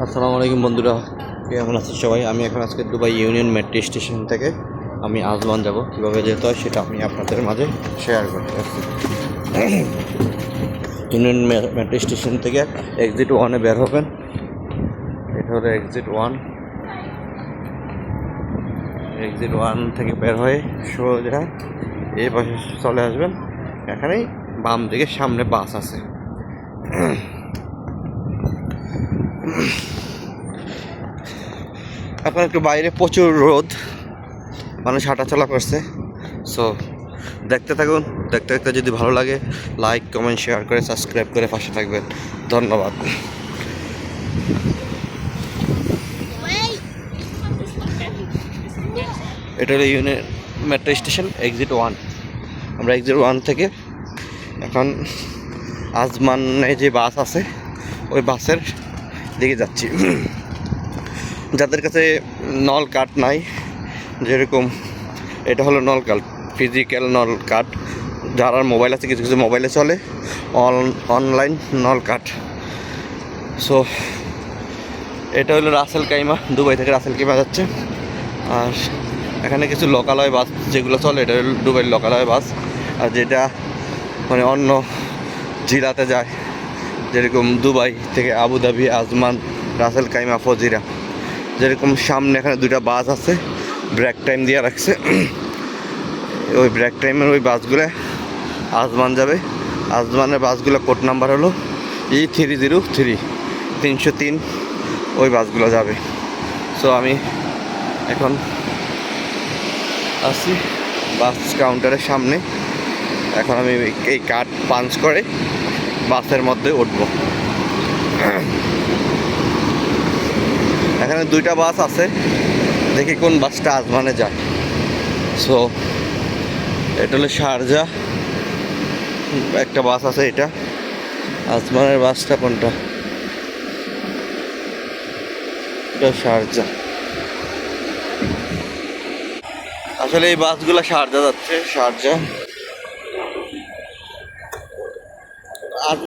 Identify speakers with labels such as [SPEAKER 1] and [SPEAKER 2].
[SPEAKER 1] আসসালামু আলাইকুম বন্ধুরা, কেমন আছেন সবাই? আমি এখন আজকে দুবাই ইউনিয়ন মেট্রো স্টেশন থেকে আমি আজমান যাব। কীভাবে যেতে হয় সেটা আমি আপনাদের মাঝে শেয়ার করতে পারছি। ইউনিয়ন মেট্রো স্টেশন থেকে এক্সিট 1-এ বের হবেন। এটা হলো এক্সিট 1। এক্সিট 1 থেকে বের হয়ে সোজা এই পাশে চলে আসবেন। এখানেই বাম দিকে সামনে বাস আছে। এখন একটু বাইরে প্রচুর রোদ, মানুষ হাঁটাচলা করছে। সো দেখতে থাকুন, দেখতে দেখতে যদি ভালো লাগে লাইক কমেন্ট শেয়ার করে সাবস্ক্রাইব করে পাশে থাকবেন। ধন্যবাদ। এটা হলো ইউনিয়ন মেট্রো স্টেশন এক্সিট 1। আমরা এক্সিট 1 থেকে এখন আজমানে যে বাস আছে ওই বাসের দিকে যাচ্ছি। যাদের কাছে নল কার্ড নাই, যেরকম এটা হলো নল কার্ড, ফিজিক্যাল নল কার্ড, যারা মোবাইল আছে, কিছু কিছু মোবাইলে চলে অনলাইন নল কার্ড। সো এটা হলো রাসেল কাইমা, দুবাই থেকে রাসেল কাইমা যাচ্ছে। আর এখানে কিছু লোকালয় বাস যেগুলো চলে এটা হলো দুবাইয়ের লোকালয় বাস। আর যেটা মানে অন্য জেলাতে যায়, যেরকম দুবাই থেকে আবুধাবি, আজমান, রাসেল কাইমা, ফজিরা, যেরকম সামনে এখানে দুইটা বাস আছে, ব্রেক টাইম দিয়ে রাখছে। ওই ব্রেক টাইমের ওই বাসগুলো আজমান যাবে। আজমানের বাসগুলো কোড নাম্বার হলো E303 303, ওই বাসগুলো যাবে। সো আমি এখন আছি বাস কাউন্টারের সামনে। এখন আমি এই কার্ড পাঞ্চ করে বাসের মধ্যে উঠবো। এখানে দুইটা বাস আছে, দেখি কোন বাসটা আজমানে যায়। সো এটা হলো শারজা একটা বাস আছে, এটা আজমানের বাসটা কোনটা? এটা শারজা। আসলে এই বাসগুলো শারজা যাচ্ছে, শারজা।